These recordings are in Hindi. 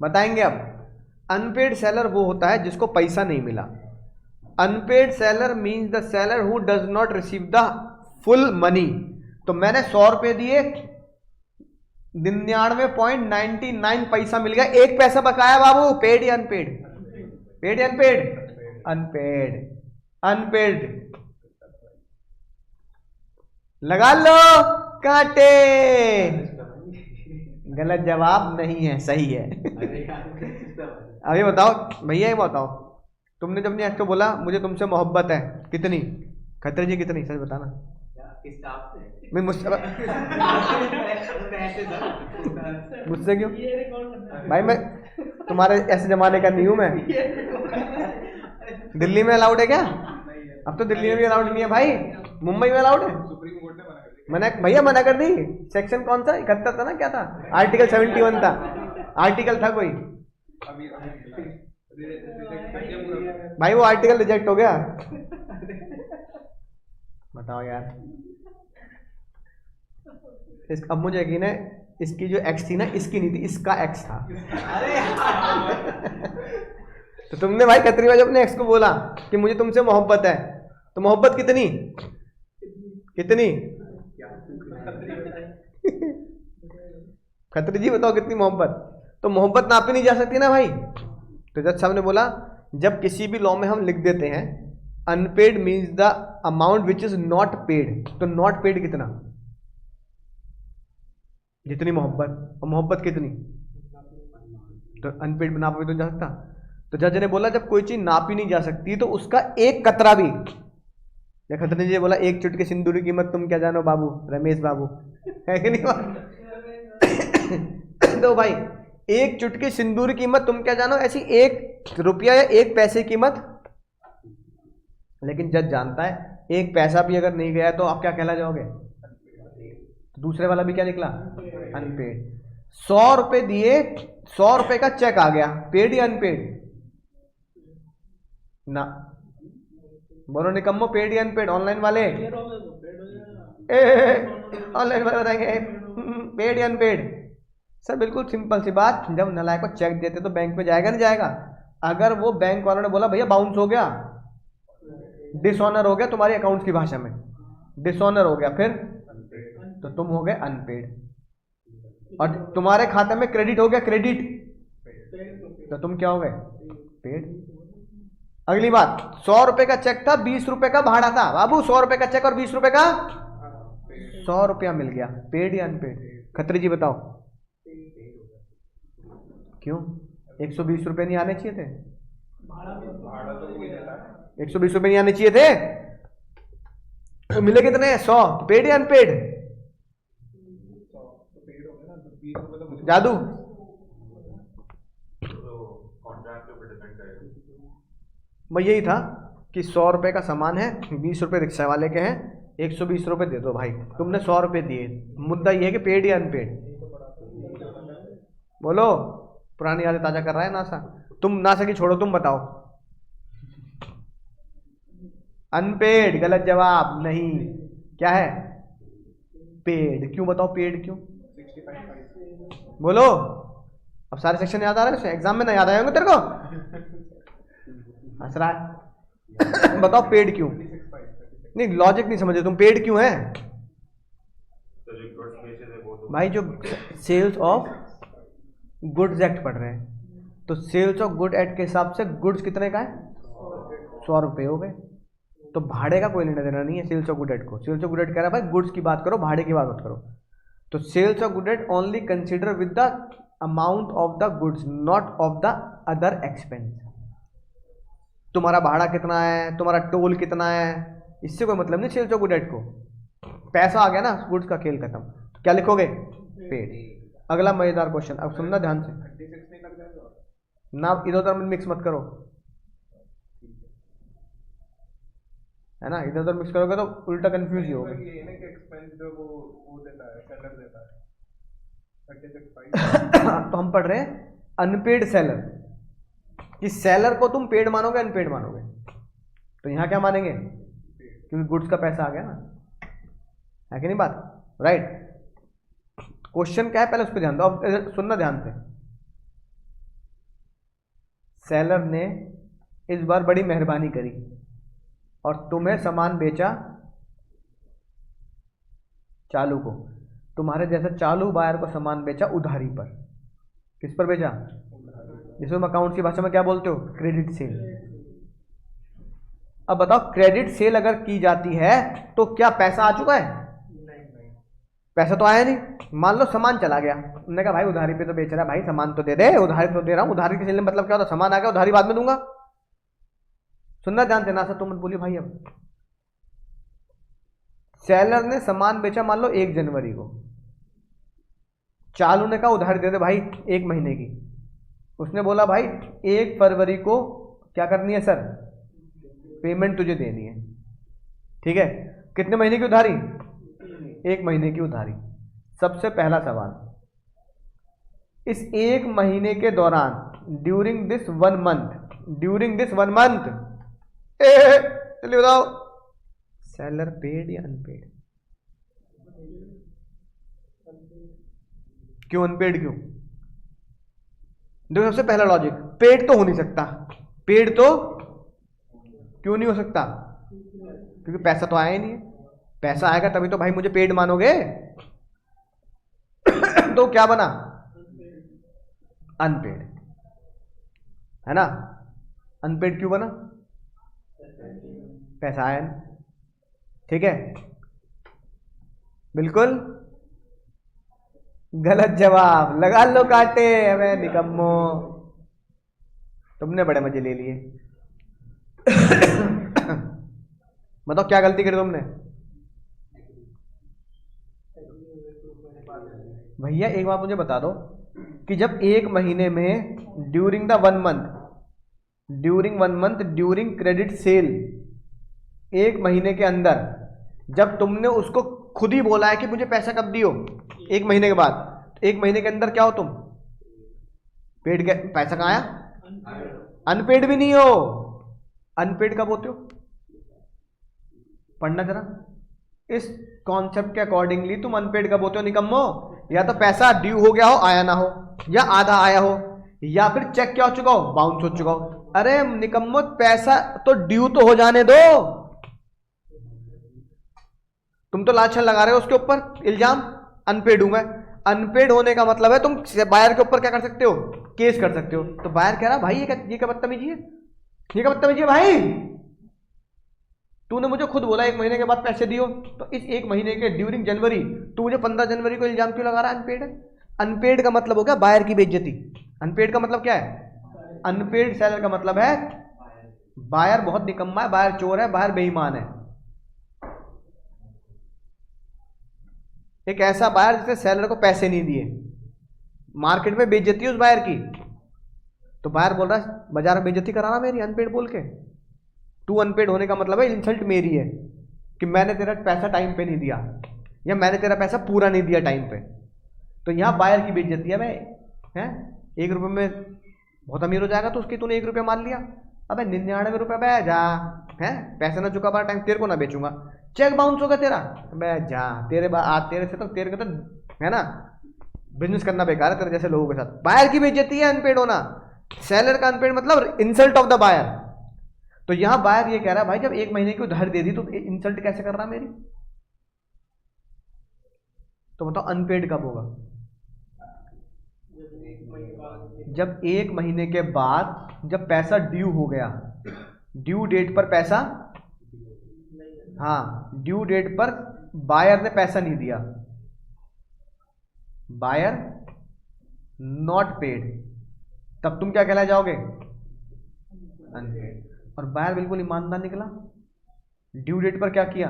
बताएंगे अब। अनपेड सेलर वो होता है जिसको पैसा नहीं मिला। Unpaid seller means the seller who does not receive the full money. तो मैंने 100 रुपए दिए, 99.99 पैसा मिल गया, एक पैसा बकाया बाबू। पेड या अनपेड? पेड या अनपेड? अनपेड। अनपेड लगा लो कांटे। गलत जवाब नहीं है, सही है। अभी बताओ भैया, ये बताओ, तुमने जब नहीं बोला मुझे तुमसे मोहब्बत है, कितनी? खत्री जी कितनी? सच बताना। मैं मुझसे क्यों भाई? मैं तुम्हारे ऐसे जमाने का नहीं हूं मैं। दिल्ली में अलाउड है क्या? अब तो दिल्ली में भी अलाउड नहीं है भाई, मुंबई में अलाउड है। मैंने भैया मना कर दी। सेक्शन कौन सा? 71 था ना? क्या था? आर्टिकल 71 था, आर्टिकल था कोई भाई, वो आर्टिकल रिजेक्ट हो गया। बताओ यार। अब मुझे यकीन है इसकी जो एक्स थी ना, इसकी नहीं थी, इसका एक्स था। तो तुमने भाई खत्री भाई अपने एक्स को बोला कि मुझे तुमसे मोहब्बत है, तो मोहब्बत कितनी? कितनी? खत्री जी बताओ कितनी मोहब्बत? तो मोहब्बत नापी नहीं जा सकती ना भाई। तो जज साहब ने बोला जब किसी भी लॉ में हम लिख देते हैं unpaid means the amount which is not paid, तो नॉट पेड कितना? जितनी मोहब्बत, और मोहब्बत कितनी? तो अनपेड में नापा भी तो जा सकता। तो जज ने बोला जब कोई चीज नापी नहीं जा सकती तो उसका एक कतरा भी, या खत्री जी बोला एक चुटकी सिंदूर की कीमत तुम क्या जानो बाबू, रमेश बाबू, है कि नहीं? तो भाई एक चुटकी सिंदूर की कीमत तुम क्या जानो, ऐसी 1 रुपया या 1 पैसे की कीमत। लेकिन जज जानता है 1 पैसा भी अगर नहीं गया तो आप क्या कहला जाओगे? दूसरे वाला भी क्या निकला? अनपेड। 100 रुपए दिए, 100 रुपए का चेक आ गया, पेड या अनपेड? ना, बोलो निकम्मो, पेड या अनपेड? ऑनलाइन वाले, ऑनलाइन वाले बताएंगे पेड या अनपेड। सर बिल्कुल सिंपल सी बात, जब नलायक को चेक देते तो बैंक में जाएगा नहीं जाएगा? अगर वो बैंक वालों ने बोला भैया बाउंस हो गया, डिसऑनर हो गया, तुम्हारी अकाउंट की भाषा में डिसऑनर हो गया, फिर तो तुम हो गए अनपेड। और तुम्हारे खाते में क्रेडिट हो गया, क्रेडिट, तो तुम क्या हो गए? पेड। अगली बात, 100 रुपए का चेक था, 20 रुपए का भाड़ा था बाबू। 100 रुपए का चेक और 20 रुपए का, 100 रुपया मिल गया, पेड या अनपेड? खत्री जी बताओ क्यों? 120 रुपए नहीं आने चाहिए थे? 120 रुपए नहीं आने चाहिए थे? मिले कितने? 100। पेड या अनपेड? जादू मैं यही था कि 100 रुपए का सामान है, 20 रुपए रिक्शा वाले के हैं, 120 रुपए दे दो भाई। तुमने 100 रुपए दिए, मुद्दा ये है कि पेड या अनपेड? बोलो, पुरानी यादें ताजा कर रहा है नासा। तुम नासा की छोड़ो, तुम बताओ। अनपेड गलत जवाब। नहीं, क्या है? पेड। क्यों बताओ पेड क्यों? बोलो। अब सारे सेक्शन याद आ रहे हैं, एग्जाम में ना याद आए होंगे तेरे को। हंस रहा है। बताओ पेड क्यों? नहीं, लॉजिक नहीं समझे तुम, पेड क्यों है भाई? जो सेल्स ऑफ गुड्स एक्ट पढ़ रहे हैं, तो सेल्स ऑफ गुड एक्ट के हिसाब से गुड्स कितने का है? 100 रुपए हो गए। तो भाड़े का कोई लेना देना नहीं है सेल्स ऑफ गुड एक्ट को। सेल्स ऑफ गुड एक्ट कह रहा है भाई गुड्स की बात करो, भाड़े की बात मत करो। तो sales of good act only consider with the amount of the goods, not of the other expense. तुम्हारा भाड़ा कितना है, तुम्हारा टोल कितना है, इससे कोई मतलब नहीं सेल्स ऑफ गुड एक्ट को। पैसा आ गया ना, गुड्स का खेल खत्म। तो क्या लिखोगे? पेड। अगला मजेदार क्वेश्चन, अब सुनना ध्यान से ना, इधर उधर मिक्स मत करो, है ना? इधर उधर मिक्स करोगे तो उल्टा कंफ्यूज ही होगा। तो हम पढ़ रहे हैं अनपेड सेलर, कि सेलर को तुम पेड मानोगे अनपेड मानोगे? तो यहां क्या मानेंगे? क्योंकि गुड्स का पैसा आ गया ना, है कि नहीं बात? राइट। क्वेश्चन क्या है पहले उस पर ध्यान दो। अब सुनना ध्यान से, सेलर ने इस बार बड़ी मेहरबानी करी और तुम्हें सामान बेचा चालू को, तुम्हारे जैसा चालू बायर को सामान बेचा उधारी पर। किस पर बेचा? जिसको हम अकाउंट्स की भाषा में क्या बोलते हो? Credit sale. अब बताओ, क्रेडिट सेल अगर की जाती है तो क्या पैसा आ चुका है? पैसा तो आया नहीं। मान लो सामान चला गया, उन्होंने कहा भाई उधारी पे तो बेच रहा है, भाई सामान तो दे दे, उधारी तो दे रहा हूं। उधारी के सेल में मतलब क्या होता है? सामान आ गया, उधारी बाद में दूंगा। सुनना ध्यान देना सर, तुम मत बोलिए भाई। अब सेलर ने सामान बेचा मान लो 1 जनवरी को, चालू ने कहा उधारी दे दे भाई 1 महीने की। उसने बोला भाई 1 फरवरी को क्या करनी है सर? पेमेंट तुझे देनी है। ठीक है, कितने महीने की उधारी? 1 महीने की उधारी। सबसे पहला सवाल, इस 1 महीने के दौरान ड्यूरिंग दिस 1 मंथ चलिए बताओ, सेलर पेड या अनपेड? क्यों अनपेड? क्यों? देखो सबसे पहला लॉजिक, पेड तो हो नहीं सकता। पेड तो क्यों नहीं हो सकता? क्योंकि पैसा तो आया ही नहीं है। पैसा आएगा तभी तो भाई मुझे पेड मानोगे। तो क्या बना? अनपेड, है ना? अनपेड क्यों बना? पैसा आया नहीं। ठीक है, बिल्कुल गलत जवाब। लगा लो काटे, हमें निकम्मो, तुमने बड़े मजे ले लिए। बताओ क्या गलती करी तुमने? भैया एक बात मुझे बता दो कि जब 1 महीने में during 1 month during credit sale, 1 महीने के अंदर जब तुमने उसको खुद ही बोला है कि मुझे पैसा कब दियो? 1 महीने के बाद। 1 महीने के अंदर क्या हो तुम? पेड के पैसा कहाँ आया? अनपेड भी नहीं हो। अनपेड कब होते हो? पढ़ना जरा। इस कॉन्सेप्ट के अकॉर्डिंगली तुम अनपेड कब होते हो निकम्मो? या तो पैसा ड्यू हो गया हो, आया ना हो, या आधा आया हो, या फिर चेक क्या हो चुका हो? बाउंस हो चुका हो। अरे निकम्मो, पैसा तो ड्यू तो हो जाने दो। तुम तो लाछन लगा रहे हो उसके ऊपर इल्जाम, अनपेड हूं मैं। अनपेड होने का मतलब है तुम बायर के ऊपर क्या कर सकते हो? केस कर सकते हो। तो बायर कह रहा भाई ये क्या बदतमीजी है? ये क्या बदतमीजी है भाई? तूने मुझे खुद बोला 1 महीने के बाद पैसे दियो, तो इस 1 महीने के ड्यूरिंग जनवरी तू मुझे 15 जनवरी को इल्जाम क्यों लगा रहा है अनपेड है? अनपेड का मतलब हो गया बायर की बेइज्जती। अनपेड का मतलब क्या है? अनपेड सेलर का मतलब है बायर बहुत निकम्मा है, बायर चोर है, बायर बेईमान है। एक ऐसा बायर जिसने सेलर को पैसे नहीं दिए, मार्केट में बेइज्जती है उस बायर की। तो बायर बोल रहा है बाजार में बेइज्जती कराना मेरी अनपेड बोल के। तू अनपेड होने का मतलब है इंसल्ट मेरी है कि मैंने तेरा पैसा टाइम पे नहीं दिया, या मैंने तेरा पैसा पूरा नहीं दिया टाइम पे। तो यहाँ बायर की बेइज्जती है भाई। हैं 1 रुपये में बहुत अमीर हो जाएगा तो उसकी तूने 1 रुपया मान लिया। अबे 99 रुपये बे जा, है पैसा ना चुका पा टाइम, तेरे को ना बेचूंगा। चेक बाउंस होगा तेरा, बे जा, तेरे से तो तेरे को तो है ना बिजनेस करना बेकार है तेरे जैसे लोगों के साथ। बायर की बेइज्जती है अनपेड होना। सेलर का अनपेड मतलब इंसल्ट ऑफ द बायर। तो यहां बायर ये कह रहा है भाई जब 1 महीने की उधार दे दी तो इंसल्ट कैसे कर रहा मेरी? तो बताओ अनपेड कब होगा? जब 1 महीने के बाद जब पैसा ड्यू हो गया, ड्यू डेट पर पैसा, हाँ ड्यू डेट पर बायर ने पैसा नहीं दिया, बायर नॉट पेड, तब तुम क्या कहला जाओगे? अनपेड। और बायर बिल्कुल ईमानदार निकला, ड्यू डेट पर क्या किया?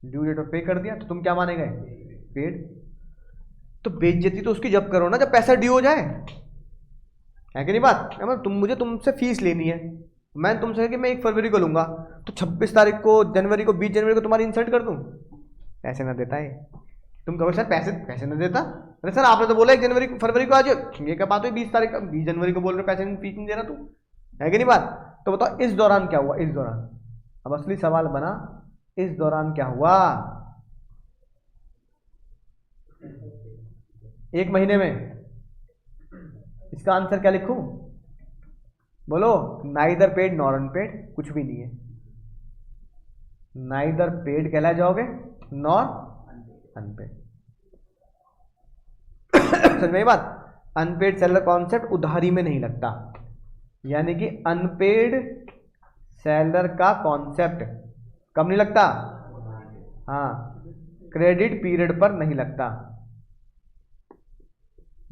ड्यू डेट पर पे कर दिया, तो तुम क्या माने गए? पेड। तो बेइज्जती तो उसकी जब करो ना जब पैसा ड्यू हो जाए, है कि नहीं बात? मुझे तुमसे फीस लेनी है, मैं तुमसे कि मैं 1 फरवरी को लूंगा, तो 26 तारीख को, जनवरी को, 20 जनवरी को तुम्हारी इंसल्ट कर दूं? पैसे ना देता है तुम कहो सर पैसे ना देता। अरे सर आपने तो बोला 1 जनवरी फरवरी को आज, ये क्या बात हुई 20 जनवरी को बोल रहे पैसे फीस नहीं दे रहा तू, है कि नहीं बात? तो बताओ इस दौरान क्या हुआ? इस दौरान अब असली सवाल बना, इस दौरान क्या हुआ? 1 महीने में इसका आंसर क्या लिखूं? बोलो, नाइदर पेड नॉर अनपेड, कुछ भी नहीं है, नाइदर पेड कहला जाओगे नॉर अनपेड। समझ में बात? अनपेड सेलर कॉन्सेप्ट उधारी में नहीं लगता, यानी कि अनपेड सेलर का कॉन्सेप्ट कब नहीं लगता? हाँ, क्रेडिट पीरियड पर नहीं लगता।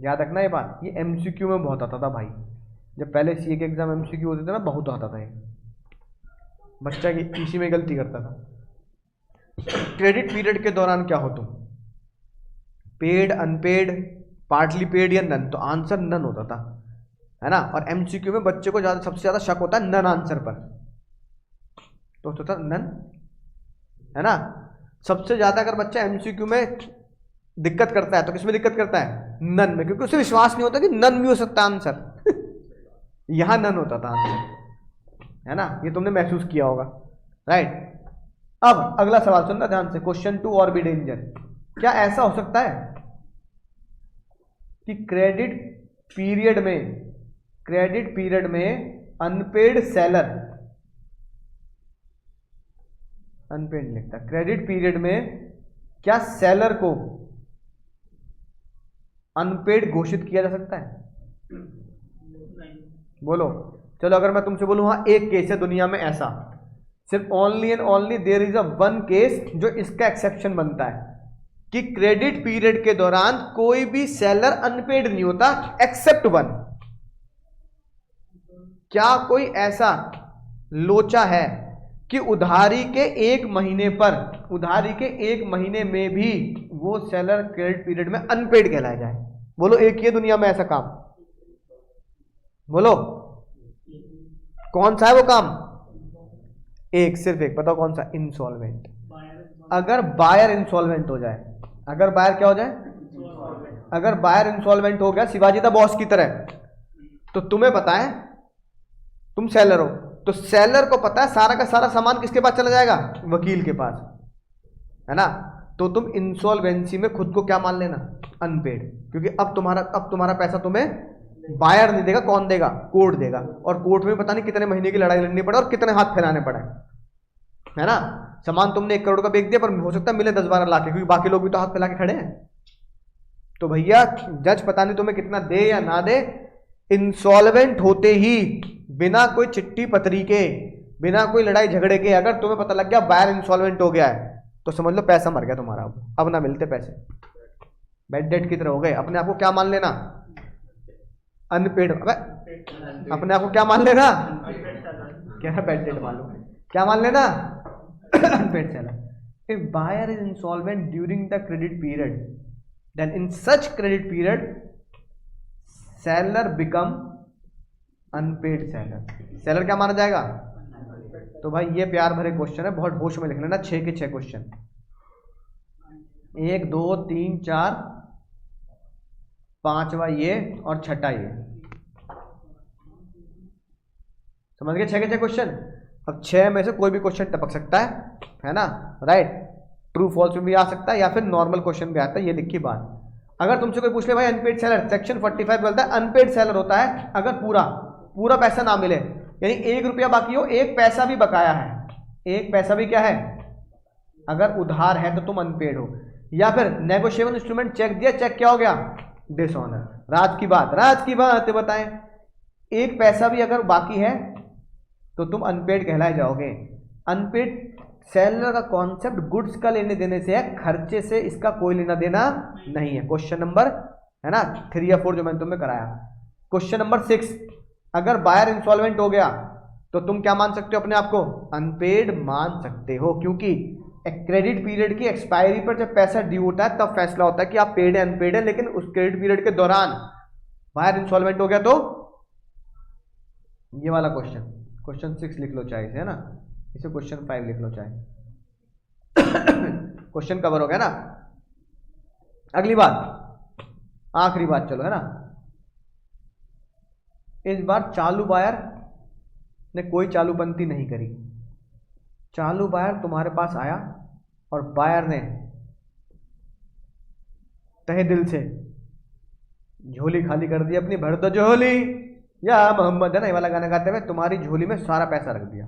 याद रखना ये बात, ये एमसीक्यू में बहुत आता था भाई, जब पहले सीए के एग्जाम एमसीक्यू होते थे ना, बहुत आता था ये, बच्चा की इसी में गलती करता था। क्रेडिट पीरियड के दौरान क्या हो तुम, पेड, अनपेड, पार्टली पेड या नन, तो आंसर नन होता था, है ना। और एमसीक्यू में बच्चे को ज्यादा, सबसे ज्यादा शक होता है नन आंसर पर, तो होता था नन, है ना। सबसे ज्यादा अगर बच्चा एमसीक्यू में दिक्कत करता है तो किसमें दिक्कत करता है? नन में, क्योंकि उसे विश्वास नहीं होता कि नन भी हो सकता आंसर। यहां नन होता था आंसर, है ना, ये तुमने महसूस किया होगा, राइट। अब अगला सवाल सुनना ध्यान से, क्वेश्चन 2 और भी डेंजर। क्या ऐसा हो सकता है कि क्रेडिट पीरियड में अनपेड सेलर, अनपेड नहीं लिखता, क्रेडिट पीरियड में क्या सेलर को अनपेड घोषित किया जा सकता है? बोलो, चलो अगर मैं तुमसे बोलूं हाँ एक केस है दुनिया में ऐसा, सिर्फ only and only there is a one case जो इसका एक्सेप्शन बनता है कि क्रेडिट पीरियड के दौरान कोई भी सेलर अनपेड नहीं होता एक्सेप्ट वन। क्या कोई ऐसा लोचा है कि उधारी के एक महीने में भी वो सेलर क्रेडिट पीरियड में अनपेड कहलाया जाए? बोलो, एक ही है दुनिया में ऐसा काम, बोलो कौन सा है वो काम? एक, सिर्फ एक, बताओ कौन सा? इंसॉल्वेंट। अगर बायर इंसॉल्वेंट हो जाए, अगर बायर क्या हो जाए? अगर बायर इंसॉल्वेंट हो गया शिवाजी द बॉस की तरह, तो तुम्हें पता है तुम सेलर हो, तो सेलर को पता है सारा का सारा सामान किसके पास चला जाएगा? वकील के पास, है ना। तो तुम इंसॉल्वेंसी में खुद को क्या मान लेना? अनपेड, क्योंकि अब तुम्हारा पैसा तुम्हें बायर नहीं देगा, कौन देगा? कोर्ट देगा, और कोर्ट में पता नहीं कितने महीने की लड़ाई लड़नी पड़े और कितने हाथ फैलाने पड़े, है ना। सामान तुमने 1 करोड़ का बेच दिया, पर हो सकता है मिले 10-12 लाख, क्योंकि बाकी लोग भी तो हाथ फैला के खड़े हैं। तो भैया जज पता नहीं तुम्हें कितना दे या ना दे, इंसॉल्वेंट होते ही बिना कोई चिट्ठी पत्री के, बिना कोई लड़ाई झगड़े के, अगर तुम्हें पता लग गया बायर इंसॉल्वेंट हो गया है, तो समझ लो पैसा मर गया तुम्हारा, अब ना मिलते पैसे, बेड डेट की तरह हो गए। अपने आप को क्या मान लेना? अनपेड। अपने आप को क्या मान लेना? क्या है? बेड डेट मान लो, क्या मान लेना? Unpaid seller. If buyer is insolvent during the credit period, then in such credit period seller become unpaid seller. Seller क्या माना जाएगा? तो भाई ये प्यार भरे क्वेश्चन है, बहुत होश में लिख लेना, 6 के 6 क्वेश्चन, 1 2 3 4 5वां ये और 6ठा ये, समझ गए? 6 के 6 क्वेश्चन। अब 6 में से कोई भी क्वेश्चन टपक सकता है ना, राइट। ट्रू फॉल्स में भी आ सकता है या फिर नॉर्मल क्वेश्चन भी आता है, ये लिखी बात। अगर तुमसे कोई पूछ ले भाई अनपेड सेलर, सेक्शन 45 बोलता है अनपेड सेलर होता है अगर पूरा पैसा ना मिले, यानी 1 रुपया बाकी हो, 1 पैसा भी बकाया है, 1 पैसा भी क्या है? अगर उधार है तो तुम अनपेड हो। या फिर नेगोशिएबल इंस्ट्रूमेंट चेक दिया, चेक क्या हो गया? डिसऑनर। राज की बात बताएं, 1 पैसा भी अगर बाकी है तो तुम अनपेड कहलाए जाओगे। अनपेड सेलर का कॉन्सेप्ट गुड्स का लेने देने से है, खर्चे से इसका कोई लेना देना नहीं है। क्वेश्चन नंबर, है ना, 3 या 4 जो मैंने तुम्हें कराया। क्वेश्चन नंबर 6, अगर बायर इंसॉल्वेंट हो गया तो तुम क्या मान सकते हो अपने आप को? अनपेड मान सकते हो, क्योंकि क्रेडिट पीरियड की एक्सपायरी पर जब पैसा ड्यू होता है तब फैसला होता है कि आप पेड है अनपेड है, लेकिन उस क्रेडिट पीरियड के दौरान बायर इंसॉल्वेंट हो गया तो ये वाला क्वेश्चन 6 लिख लो चाहे, है ना, इसे क्वेश्चन 5 लिख लो चाहे। क्वेश्चन कवर हो गया ना। अगली बात, आखिरी बात, चलो, है ना। इस बार चालू बायर ने कोई चालूपंती नहीं करी। चालू बायर तुम्हारे पास आया और बायर ने तहे दिल से झोली खाली कर दी अपनी, भर दो झोली, या मोहम्मद है ना, ये वाला गाना गाते हुए तुम्हारी झोली में सारा पैसा रख दिया।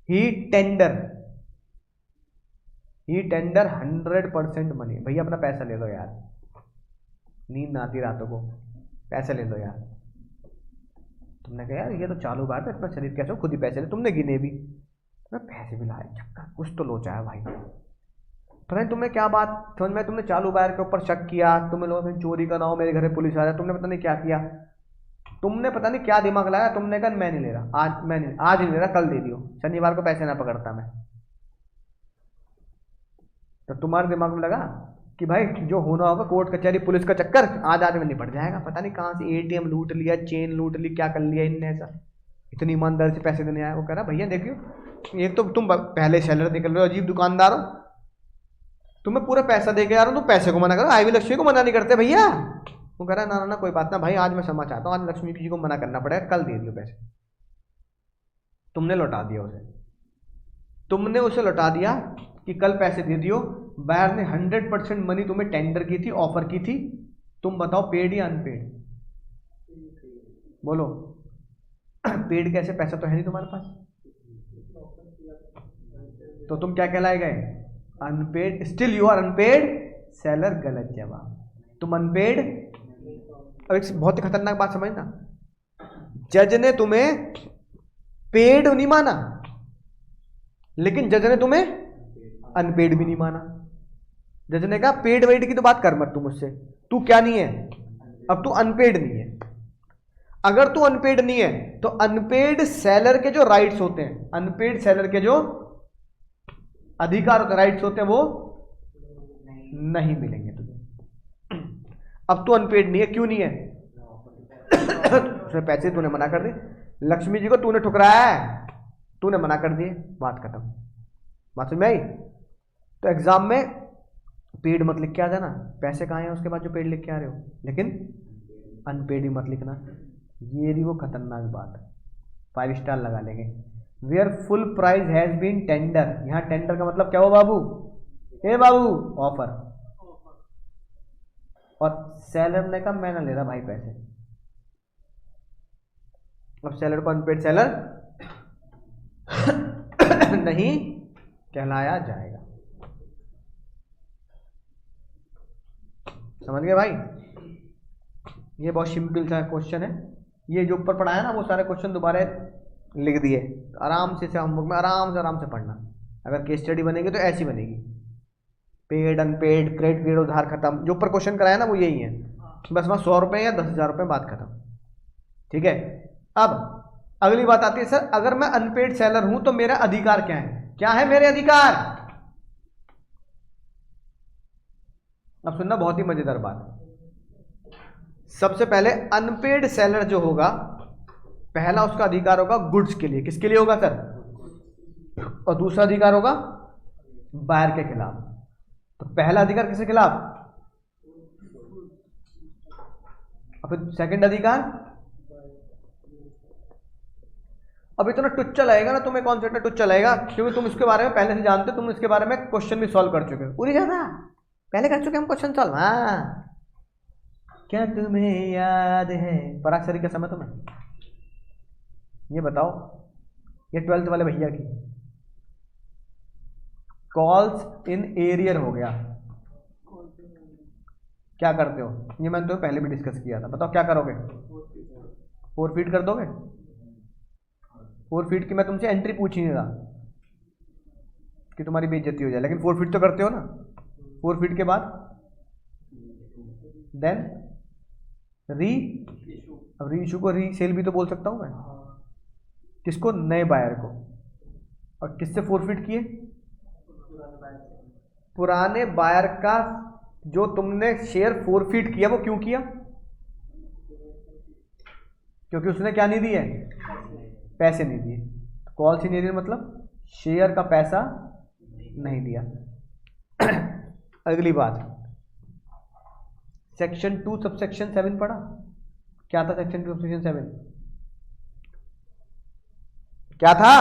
ही टेंडर 100% मनी। भैया अपना पैसा ले लो यार, नींद ना आती रातों को, पैसे ले लो यार। तुमने कहा यार ये तो चालू बात है, इतना शरीर कैसे, खुद ही पैसे ले, तुमने गिने भी, मैं पैसे भी लाए, चक्का कुछ तो लोचा है भाई। पता नहीं तुम्हें क्या बात समझ में, तुमने चालू बायर के ऊपर शक किया, तुम्हें लोगों ने चोरी का ना हो, मेरे घर में पुलिस आ जाए, तुमने पता नहीं क्या किया, तुमने पता नहीं क्या दिमाग लगाया, तुमने कहा मैं नहीं ले रहा, आज नहीं ले रहा, कल दे दियो, शनिवार को पैसे ना पकड़ता मैं। तो तुम्हारे दिमाग में लगा कि भाई जो होना होगा कोर्ट कचहरी पुलिस का चक्कर आज में निपट जाएगा। पता नहीं कहाँ से एटीएम लूट लिया, चेन लूट ली, क्या कर लिया इनने ऐसा, इतनी ईमानदारी से पैसे देने आया। वो कह रहा भैया देखियो, एक तो तुम पहले सेलर निकल रहे हो, अजीब दुकानदार हो, तुम्हें पूरा पैसा दे के आ रहा हूँ, तुम पैसे को मना करो, आई भी लक्ष्मी को मना नहीं करते भैया। वो कह रहा ना ना कोई बात ना भाई, आज मैं क्षमा चाहता हूँ, आज लक्ष्मी जी को मना करना पड़ेगा, कल दे दियो पैसे। तुमने लौटा दिया उसे, तुमने उसे लौटा दिया कि कल पैसे दे दियो। बायर ने 100% मनी तुम्हें टेंडर की थी, ऑफर की थी, तुम बताओ पेड या अनपेड? बोलो पेड कैसे, पैसा तो है नहीं तुम्हारे पास, तो तुम क्या कहलाए गए? Unpaid. Still you are unpaid seller. गलत जवाब, तुम अनपेड। अब एक बहुत ही खतरनाक बात समझना, जज ने तुम्हें पेड नहीं माना, लेकिन जज ने तुम्हें अनपेड भी नहीं माना। जज ने कहा पेड वेड की तो बात कर मत तू मुझसे, तू क्या नहीं है, अब तू अनपेड नहीं है। अगर तू अनपेड नहीं है तो अनपेड सेलर के जो राइट्स होते हैं, अनपेड सेलर के जो अधिकार होते हैं, राइट्स होते हैं, वो नहीं मिलेंगे तुझे। अब तू अनपेड नहीं है, क्यों नहीं है? उसने पैसे तूने मना कर दिए, लक्ष्मी जी को तूने ठुकराया है, तूने मना कर दिए, बात खत्म। बात समझ में आई? तो एग्जाम में पेड मत लिख के आ जाना, पैसे कहाँ हैं उसके बाद जो पेड लिख के आ रहे हो, लेकिन अनपेड ही मत लिखना। ये भी वो खतरनाक बात है, 5 स्टार लगा लेंगे। Where full price has been tender, यहाँ टेंडर का मतलब क्या हो बाबू? ए बाबू, ऑफर। और सेलर ने कहा मैं ना ले रहा भाई पैसे, अब सेलर को अनपेड सेलर नहीं कहलाया जाएगा। समझ गए भाई? ये बहुत सिंपल सा क्वेश्चन है, ये जो ऊपर पढ़ा है ना वो सारे क्वेश्चन दोबारा लिख दिए, तो आराम से हम बुक में आराम से पढ़ना। अगर केस स्टडी बनेगी तो ऐसी बनेगी, पेड अनपेड क्रेडिट क्रेडिट उधार खत्म, जो ऊपर क्वेश्चन कराया ना वो यही है, बस वहाँ 100 रुपये या 10,000 रुपये, बात खत्म। ठीक है, अब अगली बात आती है सर अगर मैं अनपेड सेलर हूं तो मेरा अधिकार क्या है? क्या है मेरे अधिकार? अब सुनना बहुत ही मजेदार बात। सबसे पहले अनपेड सेलर जो होगा, पहला उसका अधिकार होगा गुड्स के लिए। किसके लिए होगा सर? और दूसरा अधिकार होगा बायर के खिलाफ। तो पहला अधिकार किसके खिलाफ? और फिर सेकंड अधिकार। अब इतना टुच्चा लगेगा ना तुम्हें, कॉन्सेप्ट टुच्चा लगेगा, क्योंकि तुम इसके बारे में पहले से जानते हो, तुम इसके बारे में क्वेश्चन भी सॉल्व कर चुके हो। पूरी ज्यादा पहले कर चुके हम क्वेश्चन सॉल्व। हाँ, क्या तुम्हें याद है पराक्षरी के समय? तुम्हें ये बताओ, ये 12th वाले भैया की कॉल्स इन एरियर हो गया, क्या करते हो? ये मैंने तो पहले भी डिस्कस किया था, बताओ क्या करोगे? 4 फीट कर दोगे? 4 फीट की मैं तुमसे एंट्री पूछ ही नहीं रहा कि तुम्हारी बेइज्जती हो जाए, लेकिन 4 फीट तो करते हो ना। 4 फीट के बाद देन री, अब री इशू को री सेल भी तो बोल सकता हूं मैं। किसको? नए बायर को। और किससे 4 फीट किए? पुराने बायर का जो तुमने शेयर 4 फीट किया, वो क्यों किया? क्योंकि उसने क्या नहीं दिए? पैसे नहीं दिए। कॉल इन एरियर मतलब शेयर का पैसा नहीं दिया। अगली बात, सेक्शन 2 सबसेक्शन 7 पढ़ा? क्या था सेक्शन 2 सबसेक्शन 7? क्या था?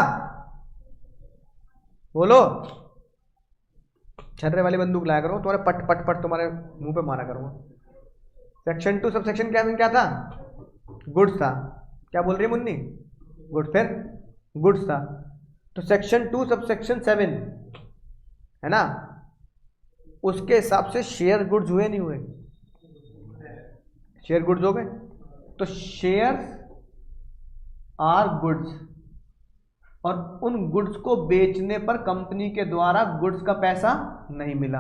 बोलो। छर्रे वाली बंदूक लाया करो, तुम्हारे पट पट पट तुम्हारे मुंह पे मारा करूंगा। सेक्शन 2 सबसेक्शन क्या था? गुड्स था, क्या बोल रही है मुन्नी, गुड, फिर गुड्स था, तो सेक्शन 2 सबसेक्शन 7 है ना, उसके हिसाब से शेयर गुड्स हुए नहीं हुए, शेयर गुड्स हो गए, तो शेयर्स आर गुड्स, और उन गुड्स को बेचने पर कंपनी के द्वारा गुड्स का पैसा नहीं मिला।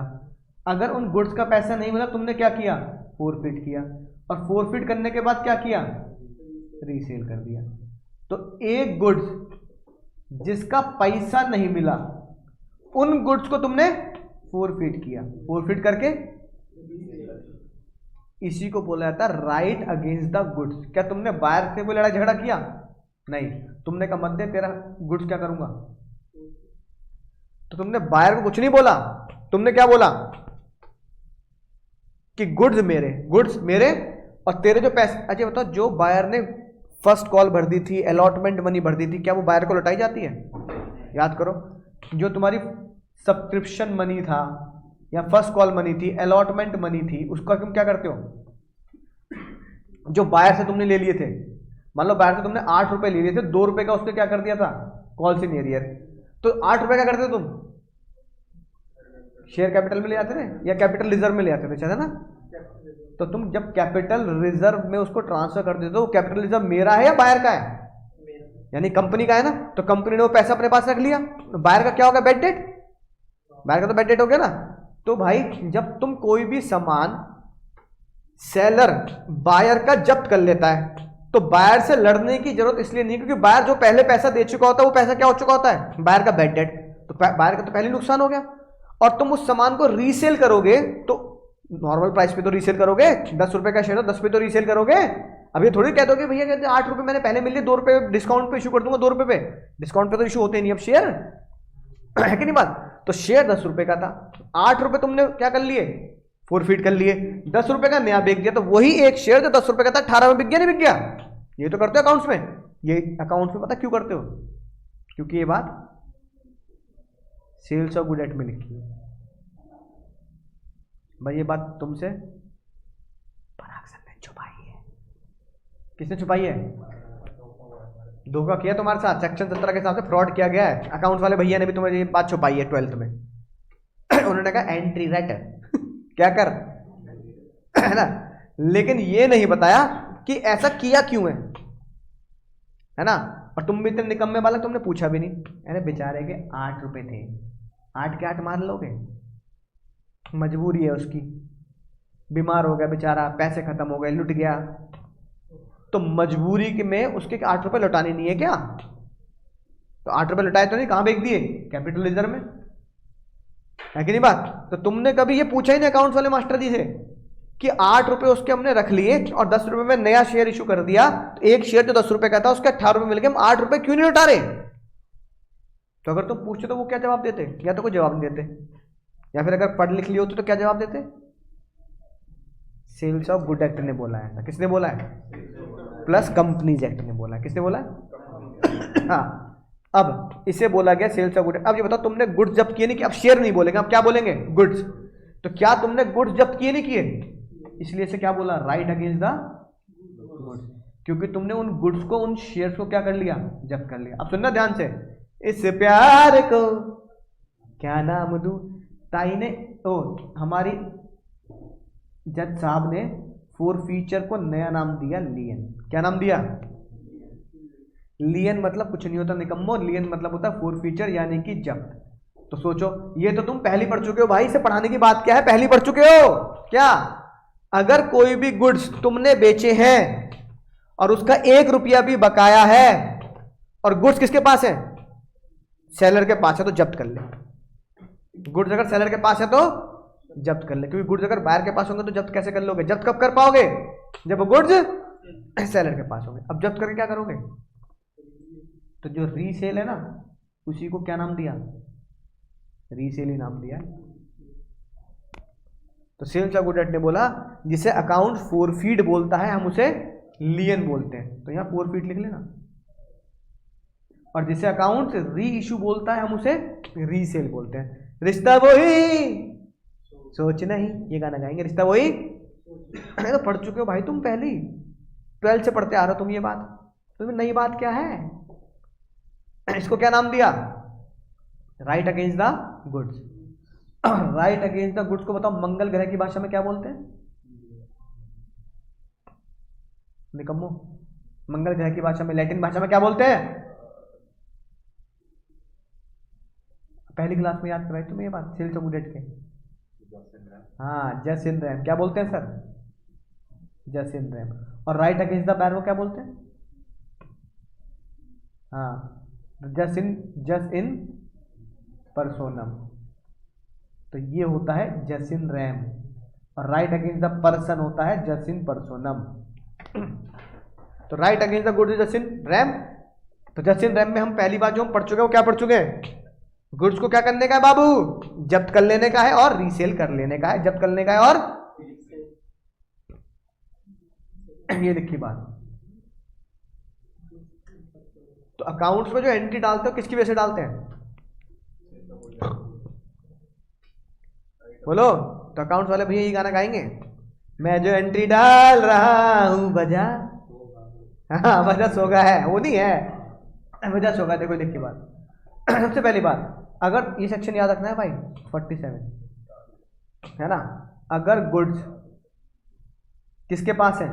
अगर उन गुड्स का पैसा नहीं मिला, तुमने क्या किया, फोरफिट किया, और फोरफिट करने के बाद क्या किया, रीसेल कर दिया। तो एक गुड्स जिसका पैसा नहीं मिला, उन गुड्स को तुमने फोरफिट किया, फोरफिट करके इसी को बोला जाता है राइट अगेंस्ट द गुड्स। क्या तुमने बायर से कोई लड़ाई झगड़ा किया, नहीं, तुमने कहा मत दे तेरा गुड्स क्या करूंगा, तो तुमने बायर को कुछ नहीं बोला, तुमने क्या बोला कि गुड्स मेरे और तेरे जो पैसे, अच्छा बताओ, जो बायर ने फर्स्ट कॉल भर दी थी, अलॉटमेंट मनी भर दी थी, क्या वो बायर को लौटाई जाती है, याद करो, जो तुम्हारी सब्सक्रिप्शन मनी था या फर्स्ट कॉल मनी थी, अलॉटमेंट मनी थी, उसका तुम क्या करते हो, जो बायर से तुमने ले लिए थे, मान लो बायर से तुमने 8 रुपए ले लिए थे, 2 रुपए का उसने क्या कर दिया था, कॉल इन एरियर, तो 8 रुपए क्या करते तुम, शेयर कैपिटल में ले आते थे या कैपिटल रिजर्व में ले आते थे, अच्छा ना, तो तुम जब कैपिटल रिजर्व में उसको ट्रांसफर कर देते हो, कैपिटल रिजर्व मेरा है या बायर का है, यानी कंपनी का है ना, तो कंपनी ने वो पैसा अपने पास रख लिया, तो बायर का क्या होगा, बैड डेट, बायर का तो बैड डेट हो गया ना। तो भाई जब तुम कोई भी सामान सेलर बायर का जब्त कर लेता है, तो बायर से लड़ने की जरूरत इसलिए नहीं, क्योंकि बायर जो पहले पैसा दे चुका होता है, वो पैसा क्या हो चुका होता है, बायर का बैड डेट, तो बायर का तो पहले नुकसान हो गया, और तुम उस सामान को रीसेल करोगे तो नॉर्मल प्राइस पे तो रीसेल करोगे, 10 रुपए का शेयर हो 10 पे तो रीसेल करोगे। अब ये थोड़ी कह दोगे भैया कहते 8 रुपए मैंने पहले मिल लिए, 2 रुपए डिस्काउंट पे इशू कर दूंगा, 2 रुपए पे डिस्काउंट पे तो इशू होते नहीं अब शेयर है कि नहीं बात, तो शेयर 10 रुपए का था, 8 रुपए तुमने क्या कर लिए, फोरफिट कर लिए, 10 रुपए का नया बिक गया, तो वही एक शेयर जो 10 रुपए का था 18 में बिक गया, नहीं बिक गया, ये तो करते हो अकाउंट्स में, ये अकाउंट्स में पता क्यों करते हो, क्योंकि ये बात सेल्स ऑफ गुड एक्ट में लिखी है। भाई ये बात तुमसे पराग सर ने छुपाई है, किसने छुपाई है, धोखा किया तुम्हारे साथ, सेक्शन 17 के हिसाब से फ्रॉड किया गया है, अकाउंट वाले भैया ने भी तुम्हें ये बात छुपाई है 12th में उन्होंने कहा एंट्री राइटर क्या कर है ना, लेकिन ये नहीं बताया कि ऐसा किया क्यों है ना, और तुम भी इतने निकम्मे वाला, तुमने पूछा भी नहीं, अरे बेचारे के 8 रुपए थे, 8 के 8 मान लोगे, मजबूरी है उसकी, बीमार हो गया बेचारा, पैसे खत्म हो गए, लुट गया, तो मजबूरी के में उसके 8 रुपए लौटाने नहीं है क्या, तो 8 रुपए लौटाए तो नहीं, कहां बेच दिए, कैपिटल रिजर्व में, है कि नहीं बात। तो तुमने कभी ये पूछा ही नहीं अकाउंट्स वाले मास्टर जी से कि 8 रुपए उसके हमने रख लिए और 10 रुपए में नया शेयर इशू कर दिया, तो एक शेयर जो 10 रुपए का था उसके 18 रुपए मिल गए, हम 8 रुपए क्यों नहीं लौटा रहे, तो अगर तुम पूछते तो वो क्या जवाब देते, या तो कोई जवाब नहीं देते, या फिर अगर पढ़ लिख लिए होते तो क्या जवाब देते, सेल्स ऑफ गुड एक्ट ने बोला है, किसने बोला है, प्लस कंपनीज एक्ट ने बोला है, किसने बोला है हाँ, अब इसे बोला गया सेल्स ऑफ गुड। अब ये बताओ तुमने गुड्स जब्त किए नहीं कि, अब शेयर नहीं बोलेंगे, अब क्या बोलेंगे, गुड्स, तो क्या तुमने गुड्स जब्त किए नहीं किए, इसलिए से क्या बोला, राइट अगेंस्ट द गुड्स, क्योंकि तुमने उन गुड्स को, उन शेयर्स को क्या कर लिया, जब्त कर लिया। अब सुनना ध्यान से, इस प्यार को क्या नाम दूं, ताई ने हमारी जज साहब ने फोरफीचर को नया नाम दिया लियन, क्या नाम दिया, लियन मतलब कुछ नहीं होता निकम्मो, लियन मतलब होता है फोरफीचर यानी कि जब्त। तो सोचो, ये तो तुम पहली पढ़ चुके हो भाई, इसे पढ़ाने की बात क्या है, पहली पढ़ चुके हो क्या, अगर कोई भी गुड्स तुमने बेचे हैं और उसका 1 रुपया भी बकाया है और गुड्स किसके पास है, सेलर के पास है, तो जब्त कर ले। गुड्स अगर सेलर के पास है तो जब्त कर ले, क्योंकि गुड्स अगर बायर के पास होंगे तो जब्त कैसे कर लोगे, जब्त कब कर पाओगे, जब गुड्स सेलर के पास होंगे। अब जब्त करके क्या करोगे, तो जो रीसेल है ना, उसी को क्या नाम दिया, रीसेल ही नाम दिया। तो सेल्स ऑफ गुड एक्ट ने बोला जिसे अकाउंट फोरफीट बोलता है हम उसे लियन बोलते हैं, तो यहां फोरफीट लिख लेना, और जिसे अकाउंट री इशू बोलता है हम उसे रीसेल बोलते हैं। रिश्ता वही सोच नहीं, ये गाना गाएंगे, रिश्ता वही तो पढ़ चुके हो भाई तुम पहले ही, 12 से पढ़ते आ रहे हो तुम ये बात, तो नई बात क्या है? इसको क्या नाम दिया? Right against the goods. Right against the goods को बताओ मंगल ग्रह की भाषा में क्या बोलते हैं? निकम्मो, मंगल ग्रह की भाषा में, लैटिन भाषा में क्या बोलते हैं? पहली क्लास में याद कराई तुम्हें ये बात, सेल्स ऑफ गुड एट के। हाँ, जस्ट इन रैम क्या बोलते हैं सर? Just in RAM. और राइट अगेंस्ट द बैर वो क्या बोलते हैं? हाँ, जस्ट इन पर्सोनम। तो ये होता है जस्ट इन रैम, और राइट अगेंस्ट द पर्सन होता है जस्ट इन पर्सोनम। तो right against the good just in RAM. तो जस्ट इन रैम में हम पहली बार जो हम पढ़ चुके हैं वो क्या पढ़ चुके हैं? गुड्स को क्या करने का है बाबू? जब्त कर लेने का है और रीसेल कर लेने का है, जब्त करने का है और ये लिखी बात। तो अकाउंट्स में जो एंट्री डालते हो किसकी वजह से डालते हैं? बोलो। तो अकाउंट्स वाले भैया ये गाना गाएंगे, मैं जो एंट्री डाल रहा हूं बजा, हाँ बजा सोगा है, वो नहीं है, बजा सोगा। देखो लिखी बात। सबसे पहली बात, अगर ये सेक्शन याद रखना है भाई, 47 है ना। अगर गुड्स किसके पास है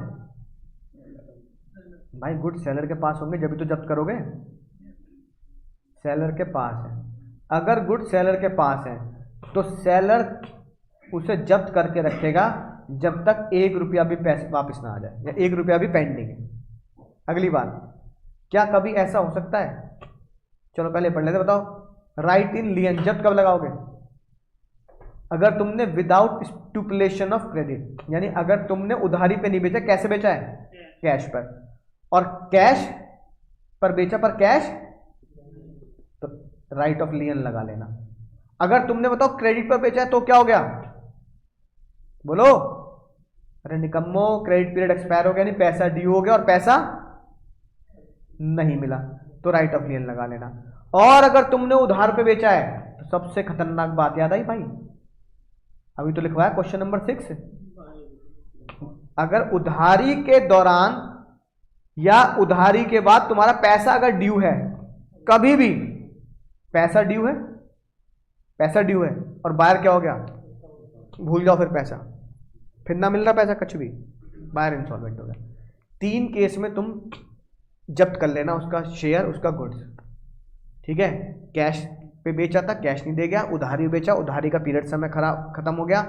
भाई? गुड्स सेलर के पास होंगे जब भी तो जब्त करोगे। सेलर के पास है। अगर गुड्स सेलर के पास है तो सेलर उसे जब्त करके रखेगा जब तक 1 रुपया भी पैसे वापस ना आ जाए, या 1 रुपया भी पेंडिंग है। अगली बात, क्या कभी ऐसा हो सकता है? चलो पहले पढ़ लेते, बताओ। राइट इन लियन जब्त कब लगाओगे? अगर तुमने विदाउट स्टुपुलेशन ऑफ क्रेडिट, यानी अगर तुमने उधारी पे नहीं बेचा, कैसे बेचा है? कैश पर। और कैश पर बेचा, पर कैश, तो राइट ऑफ लियन लगा लेना। अगर तुमने बताओ क्रेडिट पर बेचा है तो क्या हो गया? बोलो। अरे निकम्मो, क्रेडिट पीरियड एक्सपायर हो गया, नहीं पैसा ड्यू हो गया और पैसा नहीं मिला, तो राइट ऑफ लियन लगा लेना। और अगर तुमने उधार पे बेचा है तो सबसे खतरनाक बात याद आई भाई, अभी तो लिखवाया क्वेश्चन नंबर 6। अगर उधारी के दौरान या उधारी के बाद तुम्हारा पैसा अगर ड्यू है, कभी भी पैसा ड्यू है, पैसा ड्यू है और बायर क्या हो गया? भूल जाओ, फिर पैसा फिर ना मिल रहा पैसा, कुछ भी, बायर इंसॉल्वेंट हो गया। 3 केस में तुम जब्त कर लेना उसका शेयर, उसका गुड्स, ठीक है। कैश पे बेचा था, कैश नहीं दे गया, उधारी बेचा, उधारी का पीरियड समय खत्म हो गया,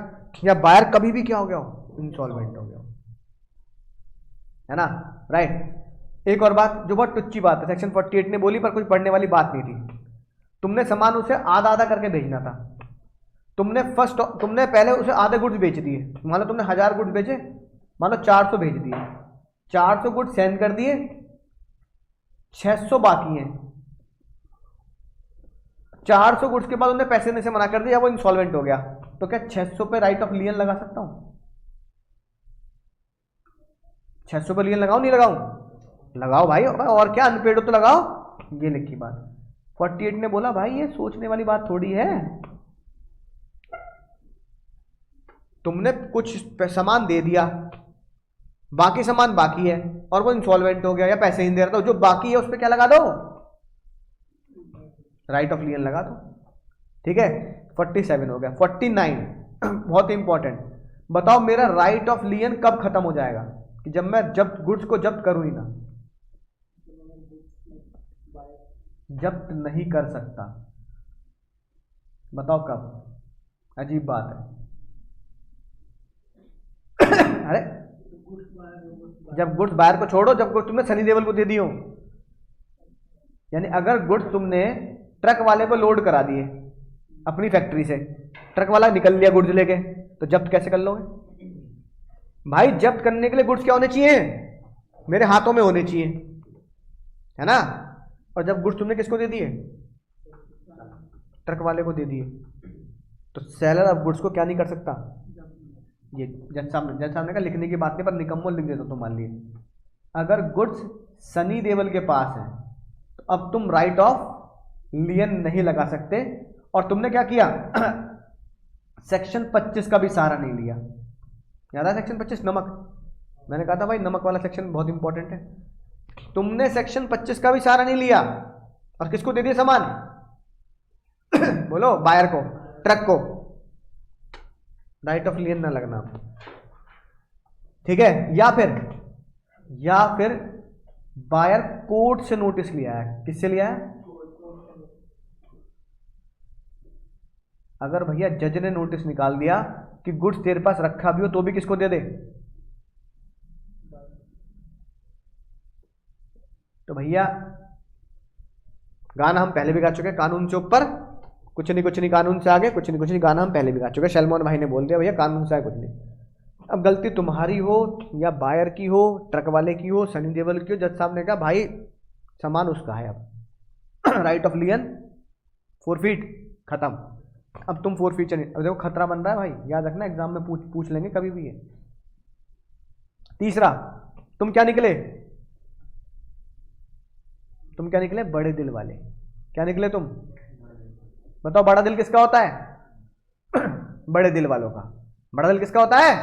या बायर कभी भी क्या हो गया? इंसॉल्वेंट हो गया, है ना, राइट। एक और बात जो बहुत टुच्ची बात है, सेक्शन 48 ने बोली पर कुछ पढ़ने वाली बात नहीं थी। तुमने सामान उसे आधा आधा करके भेजना था। तुमने पहले उसे आधे गुड्स बेच दिए। मान लो तुमने 1000 गुड्स बेचे, मान लो 400 भेज दिए, 400 गुड्स सेंड कर दिए, 600 बाकी हैं। 400 गुड्स के बाद उन्हें पैसे देने से मना कर दिया, वो इंसॉल्वेंट हो गया, तो क्या 600 पे राइट ऑफ लियन लगा सकता हूं? 600 पे लियन लगाऊं नहीं लगाऊं? लगाओ भाई, और क्या, अनपेड हो तो लगाओ। ये लिखी बात। 48 ने बोला भाई ये सोचने वाली बात थोड़ी है, तुमने कुछ सामान दे दिया, बाकी सामान बाकी है और वो इंसॉल्वेंट हो गया या पैसे नहीं दे रहा, तो जो बाकी है उस पर क्या लगा दो? राइट ऑफ लियन लगा दो, ठीक है। 47 हो गया। 49 बहुत इंपॉर्टेंट, बताओ मेरा राइट ऑफ लियन कब खत्म हो जाएगा? कि जब मैं गुड्स को जब्त करूं ही ना, जब्त नहीं कर सकता, बताओ कब? अजीब बात है। अरे जब गुड्स बायर को छोड़ो, जब गुड्स तुमने सनी देओल को दे दियो, यानी अगर गुड्स तुमने ट्रक वाले को लोड करा दिए अपनी फैक्ट्री से, ट्रक वाला निकल लिया गुड्स लेके, तो जब्त कैसे कर लोगे भाई? जब्त करने के लिए गुड्स क्या होने चाहिए? मेरे हाथों में होने चाहिए, है ना। और जब गुड्स तुमने किसको दे दिए? ट्रक वाले को दे दिए, तो सेलर अब गुड्स को क्या नहीं कर सकता? ये जज साहब ने कहा लिखने की बात नहीं, पर निकम्मो लिख देता तो मान लिए, अगर गुड्स सनी देओल के पास है तो अब तुम राइट ऑफ लियन नहीं लगा सकते। और तुमने क्या किया? सेक्शन 25 का भी सहारा नहीं लिया। याद है सेक्शन 25 नमक? मैंने कहा था भाई नमक वाला सेक्शन बहुत इंपॉर्टेंट है। तुमने सेक्शन 25 का भी सहारा नहीं लिया और किसको दे दिया सामान? बोलो, बायर को, ट्रक को। राइट ऑफ लियन ना लगना, ठीक है। या फिर बायर कोर्ट से नोटिस लिया है। किससे लिया है? अगर भैया जज ने नोटिस निकाल दिया कि गुड्स तेरे पास रखा भी हो तो भी किसको दे दे? तो भैया गाना हम पहले भी गा चुके, कानून से ऊपर कुछ नहीं कानून से आगे कुछ नहीं, गाना हम पहले भी गा चुके। सलमान भाई ने बोल दिया भैया कानून से आगे कुछ नहीं। अब गलती तुम्हारी हो या बायर की हो, ट्रक वाले की हो, सनी देओल की हो, जज साहब ने कहा भाई सामान उसका है, अब राइट ऑफ लियन फोरफीट खत्म। अब तुम फोरफीट नहीं, अब देखो खतरा बन रहा है भाई, याद रखना एग्जाम में पूछ लेंगे कभी भी ये। तीसरा, तुम क्या निकले? बड़े दिल वाले। क्या निकले तुम? बताओ, बड़ा दिल किसका होता है? बड़े दिल वालों का। बड़ा दिल किसका होता है?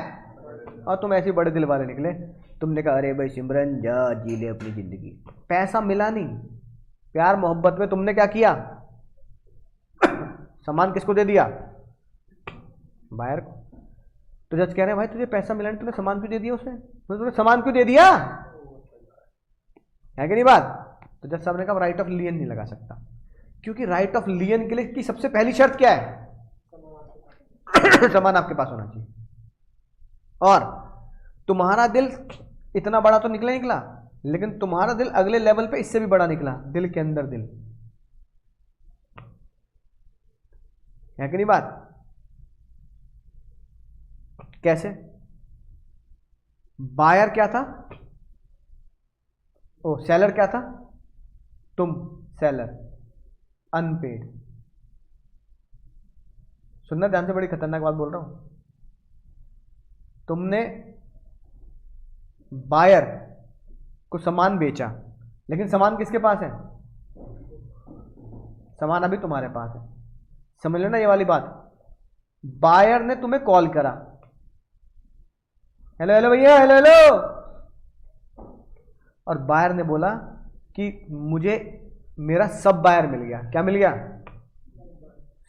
और तुम ऐसे बड़े दिल वाले निकले। तुमने कहा अरे भाई सिमरन जा जी ले अपनी जिंदगी। पैसा मिला नहीं, प्यार मोहब्बत में तुमने क्या किया? सामान किसको दे दिया? बायर को। तो जज कह रहे हैं भाई तुझे पैसा मिला नहीं, तूने सामान क्यों दे दिया उसे? तूने सामान क्यों दे दिया? है कि नहीं बात? तो जज साहब ने कहा राइट ऑफ लियन नहीं लगा सकता, क्योंकि राइट ऑफ लियन के लिए की सबसे पहली शर्त क्या है? सामान आपके पास होना चाहिए। और तुम्हारा दिल इतना बड़ा तो निकला, लेकिन तुम्हारा दिल अगले लेवल पे इससे भी बड़ा निकला, दिल के अंदर दिल। है कि नहीं बात? कैसे? बायर क्या था? ओ सेलर क्या था? तुम सेलर, अनपेड। सुनना ध्यान से, बड़ी खतरनाक बात बोल रहा हूं। तुमने बायर को सामान बेचा, लेकिन सामान किसके पास है? सामान अभी तुम्हारे पास है। समझ लो ना ये वाली बात। बायर ने तुम्हें कॉल करा, हेलो हेलो भैया, हेलो हेलो, और बायर ने बोला कि मुझे मेरा सब बायर मिल गया। क्या मिल गया?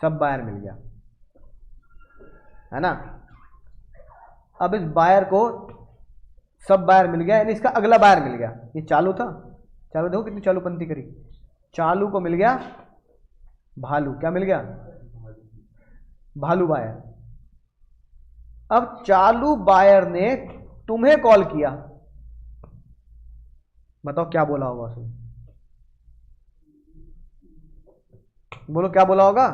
सब बायर मिल गया, है ना। अब इस बायर को सब बायर मिल गया, यानी इसका अगला बायर मिल गया। ये चालू था, चालू देखो कितनी चालूपंती करी। चालू को मिल गया भालू। क्या मिल गया? भालू बायर। अब चालू बायर ने तुम्हें कॉल किया, बताओ क्या बोला होगा उसने? बोलो क्या बोला होगा?